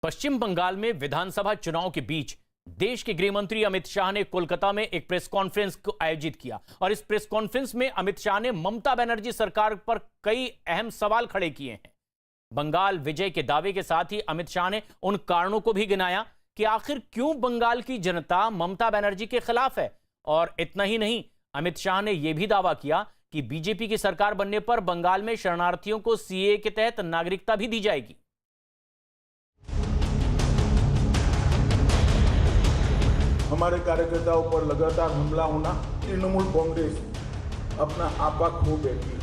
पश्चिम बंगाल में विधानसभा चुनाव के बीच देश के गृह मंत्री अमित शाह ने कोलकाता में एक प्रेस कॉन्फ्रेंस को आयोजित किया और इस प्रेस कॉन्फ्रेंस में अमित शाह ने ममता बनर्जी सरकार पर कई अहम सवाल खड़े किए हैं। बंगाल विजय के दावे के साथ ही अमित शाह ने उन कारणों को भी गिनाया कि आखिर क्यों बंगाल की जनता ममता बनर्जी के खिलाफ है। और इतना ही नहीं, अमित शाह ने यह भी दावा किया कि बीजेपी की सरकार बनने पर बंगाल में शरणार्थियों को सीएए के तहत नागरिकता भी दी जाएगी। हमारे कार्यकर्ताओं पर लगातार हमला होना, तृणमूल कांग्रेस अपना आपा खो बैठी है।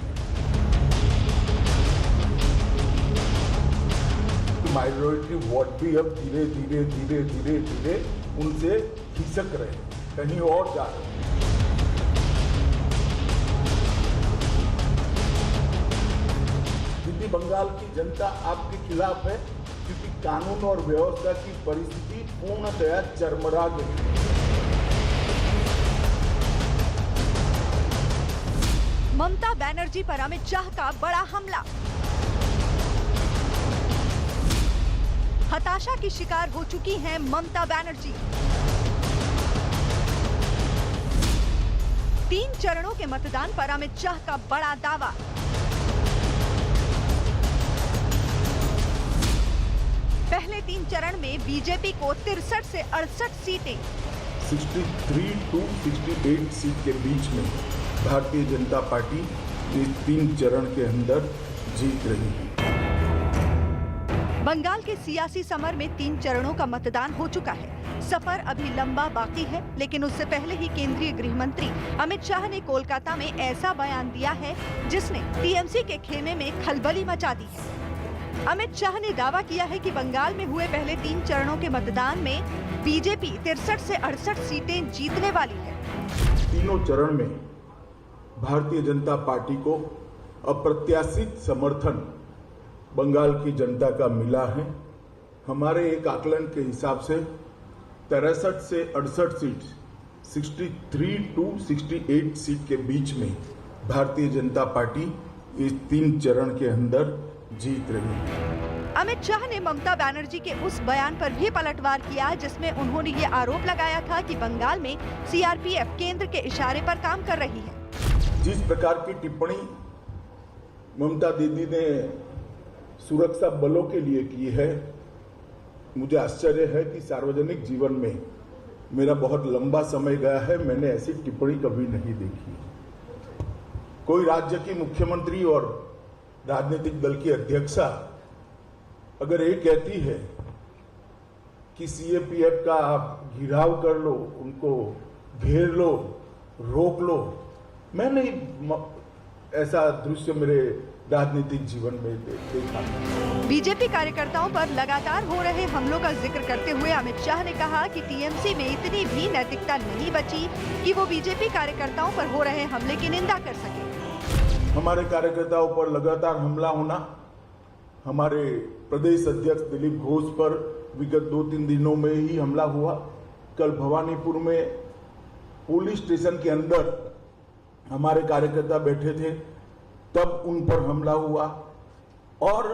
माइनॉरिटी वोट भी अब धीरे धीरे उनसे खिसक रहे, कहीं और जा रहे हैं। दीदी, बंगाल की जनता आपके खिलाफ है क्योंकि कानून और व्यवस्था की परिस्थिति पूर्णतया चरमरा गई। ममता बनर्जी पर अमित शाह का बड़ा हमला। हताशा की शिकार हो चुकी हैं ममता बनर्जी। 3 चरणों के मतदान पर अमित शाह का बड़ा दावा। पहले 3 चरण में बीजेपी को 63 से 68 सीटें, 63 to 68 सीट के बीच में भारतीय जनता पार्टी इस 3 चरण के अंदर जीत रही है। बंगाल के सियासी समर में 3 चरणों का मतदान हो चुका है। सफर अभी लंबा बाकी है, लेकिन उससे पहले ही केंद्रीय गृह मंत्री अमित शाह ने कोलकाता में ऐसा बयान दिया है जिसने टीएमसी के खेमे में खलबली मचा दी है। अमित शाह ने दावा किया है कि बंगाल में हुए पहले 3 चरणों के मतदान में बीजेपी 63 से 68 सीटें जीतने वाली है। तीनों चरण में भारतीय जनता पार्टी को अप्रत्याशित समर्थन बंगाल की जनता का मिला है। हमारे एक आकलन के हिसाब से 63 से 68 सीट, 63 to 68 सीट के बीच में भारतीय जनता पार्टी इस 3 चरण के अंदर जीत रही है। अमित शाह ने ममता बनर्जी के उस बयान पर भी पलटवार किया जिसमें उन्होंने ये आरोप लगाया था कि बंगाल में सीआरपीएफ केंद्र के इशारे पर काम कर रही है। जिस प्रकार की टिप्पणी ममता दीदी ने सुरक्षा बलों के लिए की है, मुझे आश्चर्य है कि सार्वजनिक जीवन में मेरा बहुत लंबा समय गया है, मैंने ऐसी टिप्पणी कभी नहीं देखी। कोई राज्य की मुख्यमंत्री और राजनीतिक दल की अध्यक्षा अगर ये कहती है कि सीएपीएफ का आप घिराव कर लो, उनको घेर लो, रोक लो, मैं नहीं ऐसा दृश्य मेरे राजनीतिक जीवन में देखा। बीजेपी कार्यकर्ताओं पर लगातार हो रहे हमलों का जिक्र करते हुए अमित शाह ने कहा कि टीएमसी में इतनी भी नैतिकता नहीं बची कि वो बीजेपी कार्यकर्ताओं पर हो रहे हमले की निंदा कर सके। हमारे कार्यकर्ताओं पर लगातार हमला होना, हमारे प्रदेश अध्यक्ष दिलीप घोष पर विगत 2-3 दिनों में ही हमला हुआ। कल भवानीपुर में पुलिस स्टेशन के अंदर हमारे कार्यकर्ता बैठे थे, तब उन पर हमला हुआ। और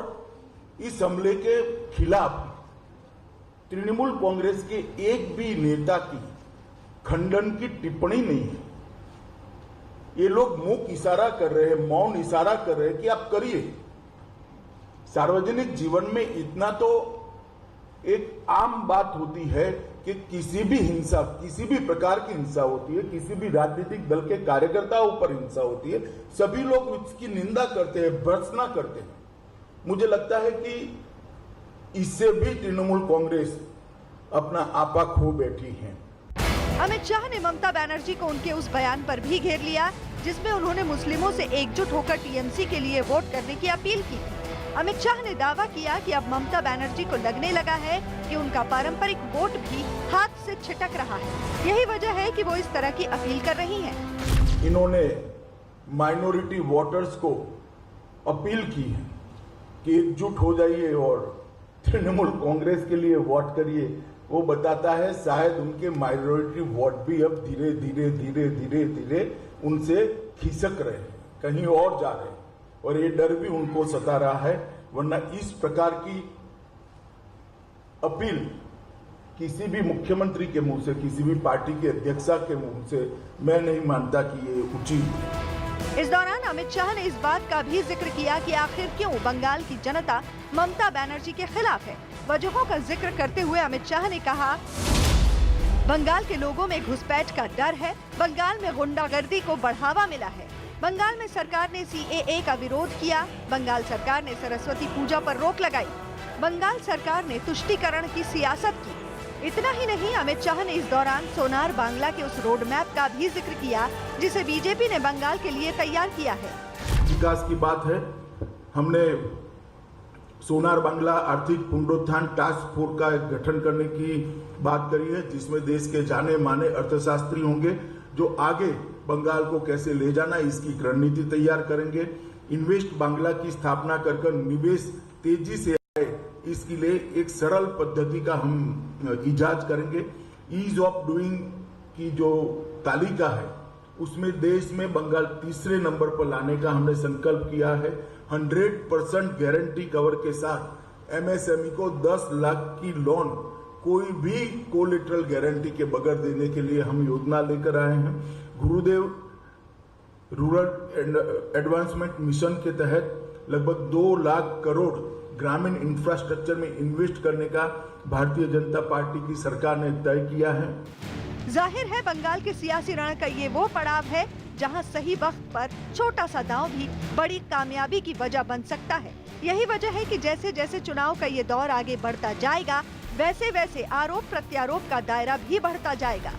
इस हमले के खिलाफ तृणमूल कांग्रेस के एक भी नेता की खंडन की टिप्पणी नहीं है। ये लोग मुख इशारा कर रहे हैं, मौन इशारा कर रहे हैं कि आप करिए। सार्वजनिक जीवन में इतना तो एक आम बात होती है कि किसी भी हिंसा, किसी भी प्रकार की हिंसा होती है, किसी भी राजनीतिक दल के कार्यकर्ताओं पर हिंसा होती है, सभी लोग उसकी निंदा करते हैं, भर्त्सना करते हैं। मुझे लगता है कि इससे भी तृणमूल कांग्रेस अपना आपा खो बैठी है। अमित शाह ने ममता बनर्जी को उनके उस बयान पर भी घेर लिया जिसमें उन्होंने मुस्लिमों से एकजुट होकर टीएमसी के लिए वोट करने की अपील की। अमित शाह ने दावा किया कि अब ममता बनर्जी को लगने लगा है कि उनका पारंपरिक वोट भी हाथ से छिटक रहा है। यही वजह है कि वो इस तरह की अपील कर रही हैं। इन्होंने माइनॉरिटी वोटर्स को अपील की है कि एकजुट हो जाइए और तृणमूल कांग्रेस के लिए वोट करिए। वो बताता है शायद उनके माइनॉरिटी वोट भी अब धीरे धीरे उनसे खिसक रहे हैं, कहीं और जा रहे हैं। और ये डर भी उनको सता रहा है, वरना इस प्रकार की अपील किसी भी मुख्यमंत्री के मुंह से, किसी भी पार्टी के अध्यक्षा के मुंह से मैं नहीं मानता कि ये उचित है। इस दौरान अमित शाह ने इस बात का भी जिक्र किया कि आखिर क्यों बंगाल की जनता ममता बनर्जी के खिलाफ है। वजहों का जिक्र करते हुए अमित शाह ने कहा, बंगाल के लोगों में घुसपैठ का डर है, बंगाल में गुंडागर्दी को बढ़ावा मिला है, बंगाल में सरकार ने CAA का विरोध किया, बंगाल सरकार ने सरस्वती पूजा पर रोक लगाई, बंगाल सरकार ने तुष्टीकरण की सियासत की। इतना ही नहीं, अमित शाह ने इस दौरान सोनार बांग्ला के उस रोड मैप का भी जिक्र किया जिसे बीजेपी ने बंगाल के लिए तैयार किया है। विकास की बात है, हमने सोनार बांग्ला आर्थिक पुनरुत्थान टास्क फोर्स का गठन करने की बात करी है, जिसमें देश के जाने माने अर्थशास्त्री होंगे जो आगे बंगाल को कैसे ले जाना इसकी रणनीति तैयार करेंगे। इन्वेस्ट बांग्ला की स्थापना कर निवेश तेजी से आए, इसके लिए एक सरल पद्धति का हम इजाद करेंगे। ईज ऑफ डूइंग की जो तालिका है उसमें देश में बंगाल तीसरे नंबर पर लाने का हमने संकल्प किया है। 100% गारंटी कवर के साथ MSME को 10 लाख की लोन कोई भी कोलेटरल गारंटी के बगैर देने के लिए हम योजना लेकर आए हैं। गुरुदेव रूरल एडवांसमेंट मिशन के तहत लगभग 2 लाख करोड़ ग्रामीण इंफ्रास्ट्रक्चर में इन्वेस्ट करने का भारतीय जनता पार्टी की सरकार ने तय किया है। जाहिर है बंगाल के सियासी रण का ये वो पड़ाव है जहां सही वक्त पर छोटा सा दांव भी बड़ी कामयाबी की वजह बन सकता है। यही वजह है कि जैसे जैसे चुनाव का ये दौर आगे बढ़ता जाएगा, वैसे वैसे आरोप प्रत्यारोप का दायरा भी बढ़ता जाएगा।